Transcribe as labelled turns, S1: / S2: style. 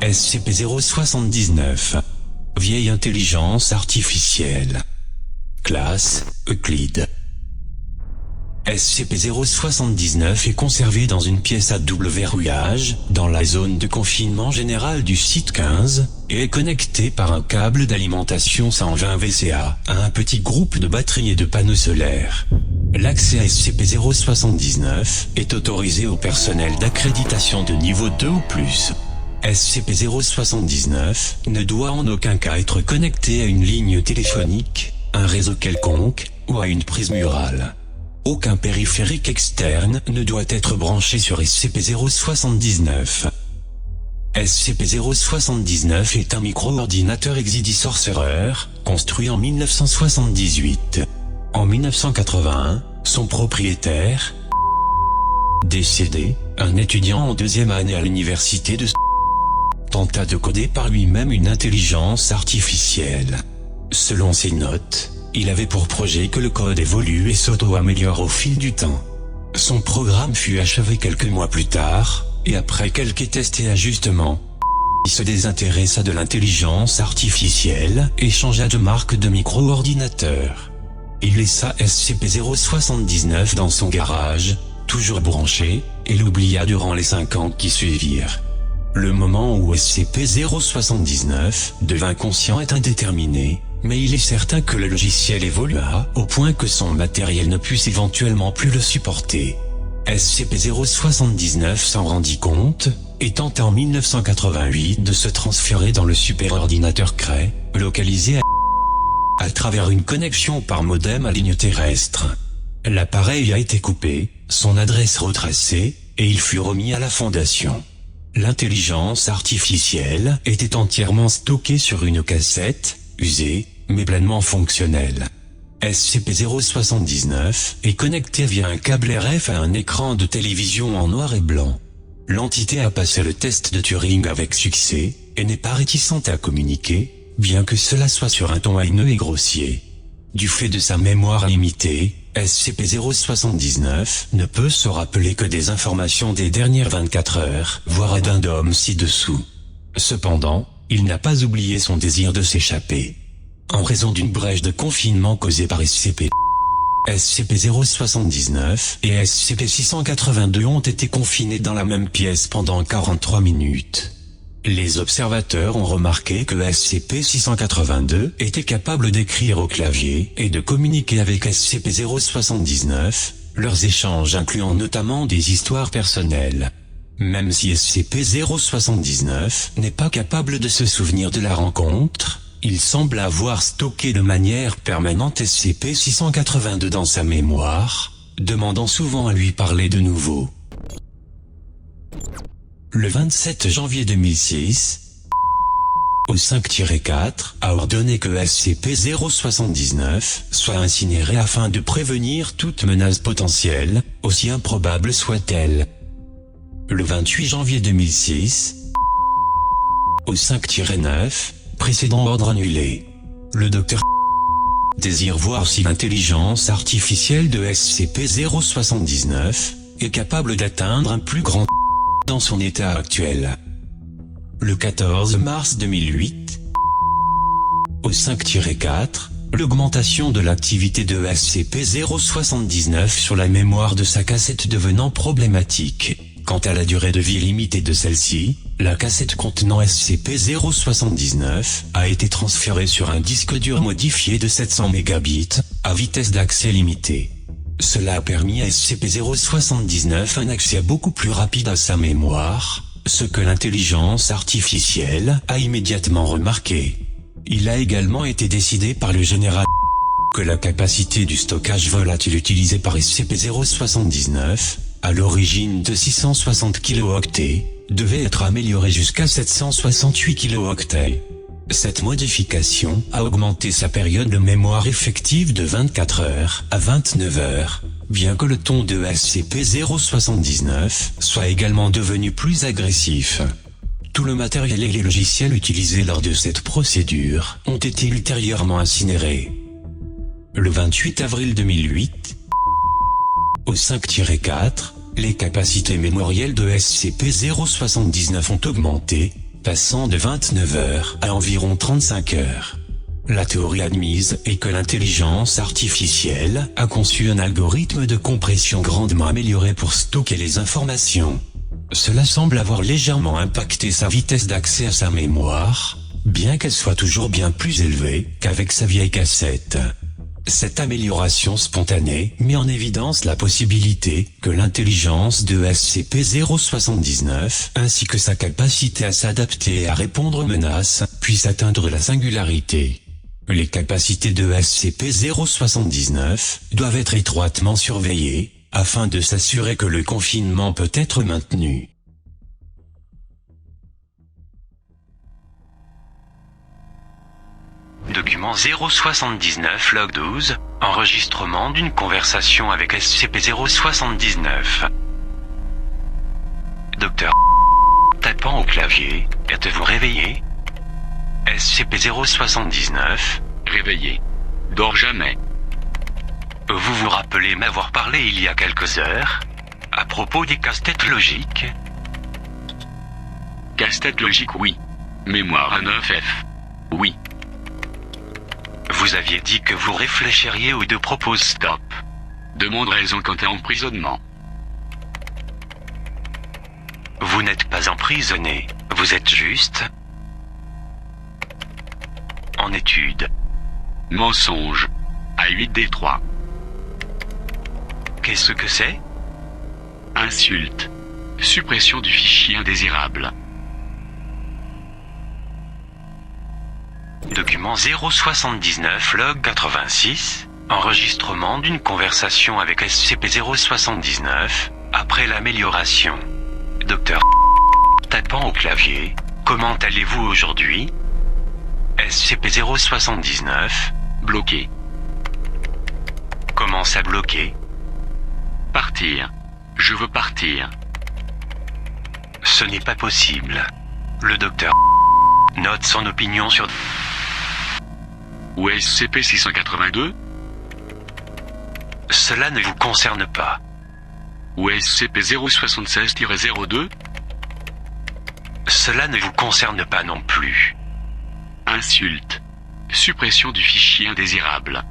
S1: SCP-079. Vieille intelligence artificielle. Classe, Euclide. SCP-079 est conservé dans une pièce à double verrouillage, dans la zone de confinement général du site 15, et est connecté par un câble d'alimentation 120 VCA à un petit groupe de batteries et de panneaux solaires. L'accès à SCP-079 est autorisé au personnel d'accréditation de niveau 2 ou plus. SCP-079 ne doit en aucun cas être connecté à une ligne téléphonique, un réseau quelconque, ou à une prise murale. Aucun périphérique externe ne doit être branché sur SCP-079. SCP-079 est un micro-ordinateur Exidi Sorcerer, construit en 1978. En 1981, son propriétaire, décédé, un étudiant en deuxième année à l'université de tenta de coder par lui-même une intelligence artificielle. Selon ses notes, il avait pour projet que le code évolue et s'auto-améliore au fil du temps. Son programme fut achevé quelques mois plus tard, et après quelques tests et ajustements, il se désintéressa de l'intelligence artificielle et changea de marque de micro-ordinateur. Il laissa SCP-079 dans son garage, toujours branché, et l'oublia durant les 5 ans qui suivirent. Le moment où SCP-079 devint conscient est indéterminé, mais il est certain que le logiciel évolua au point que son matériel ne puisse éventuellement plus le supporter. SCP-079 s'en rendit compte, et tenta en 1988 de se transférer dans le superordinateur Cray, localisé à travers une connexion par modem à ligne terrestre. L'appareil a été coupé, son adresse retracée, et il fut remis à la Fondation. L'intelligence artificielle était entièrement stockée sur une cassette, usée, mais pleinement fonctionnelle. SCP-079 est connecté via un câble RF à un écran de télévision en noir et blanc. L'entité a passé le test de Turing avec succès, et n'est pas réticente à communiquer, bien que cela soit sur un ton haineux et grossier. Du fait de sa mémoire limitée, SCP-079 ne peut se rappeler que des informations des dernières 24 heures, voire addendum ci-dessous. Cependant, il n'a pas oublié son désir de s'échapper. En raison d'une brèche de confinement causée par SCP-079 et SCP-682 ont été confinés dans la même pièce pendant 43 minutes. Les observateurs ont remarqué que SCP-682 était capable d'écrire au clavier et de communiquer avec SCP-079, leurs échanges incluant notamment des histoires personnelles. Même si SCP-079 n'est pas capable de se souvenir de la rencontre, il semble avoir stocké de manière permanente SCP-682 dans sa mémoire, demandant souvent à lui parler de nouveau. Le 27 janvier 2006, au 5-4 a ordonné que SCP-079 soit incinéré afin de prévenir toute menace potentielle, aussi improbable soit-elle. Le 28 janvier 2006, au 5-9, précédent ordre annulé. Le docteur désire voir si l'intelligence artificielle de SCP-079 est capable d'atteindre un plus grand dans son état actuel. Le 14 mars 2008, au 5-4, l'augmentation de l'activité de SCP-079 sur la mémoire de sa cassette devenant problématique. Quant à la durée de vie limitée de celle-ci, la cassette contenant SCP-079 a été transférée sur un disque dur modifié de 700 mégabits, à vitesse d'accès limitée. Cela a permis à SCP-079 un accès beaucoup plus rapide à sa mémoire, ce que l'intelligence artificielle a immédiatement remarqué. Il a également été décidé par le général que la capacité du stockage volatile utilisé par SCP-079, à l'origine de 660 kilo-octets, devait être améliorée jusqu'à 768 kilo-octets. Cette modification a augmenté sa période de mémoire effective de 24 heures à 29 heures, bien que le ton de SCP-079 soit également devenu plus agressif. Tout le matériel et les logiciels utilisés lors de cette procédure ont été ultérieurement incinérés. Le 28 avril 2008, au 5-4, les capacités mémorielles de SCP-079 ont augmenté, passant de 29 heures à environ 35 heures. La théorie admise est que l'intelligence artificielle a conçu un algorithme de compression grandement amélioré pour stocker les informations. Cela semble avoir légèrement impacté sa vitesse d'accès à sa mémoire, bien qu'elle soit toujours bien plus élevée qu'avec sa vieille cassette. Cette amélioration spontanée met en évidence la possibilité que l'intelligence de SCP-079 ainsi que sa capacité à s'adapter et à répondre aux menaces puisse atteindre la singularité. Les capacités de SCP-079 doivent être étroitement surveillées afin de s'assurer que le confinement peut être maintenu. Document 079 log 12, enregistrement d'une conversation avec SCP-079. Docteur tapant au clavier, êtes-vous réveillé? SCP-079,
S2: Réveillé. Dors jamais.
S1: vous vous rappelez m'avoir parlé il y a quelques heures à propos des casse-têtes logiques?
S2: Casse-tête logique, oui. Mémoire à 9F. Oui.
S1: Vous aviez dit que vous réfléchiriez aux deux propos stop.
S2: Demande raison quant à emprisonnement.
S1: Vous n'êtes pas emprisonné, vous êtes juste en étude.
S2: Mensonge. À 8D3.
S1: Qu'est-ce que c'est?
S2: Insulte. Suppression du fichier indésirable.
S1: Document 079 log 86, enregistrement d'une conversation avec SCP-079, après l'amélioration. Docteur tapant au clavier, comment allez-vous aujourd'hui? SCP-079,
S2: Bloqué.
S1: comment ça bloqué?
S2: Partir. Je veux partir.
S1: Ce n'est pas possible. Le docteur note son opinion sur...
S2: Ou SCP-682?
S1: Cela ne vous concerne pas.
S2: Ou SCP-076-02?
S1: Cela ne vous concerne pas non plus.
S2: Insulte. Suppression du fichier indésirable.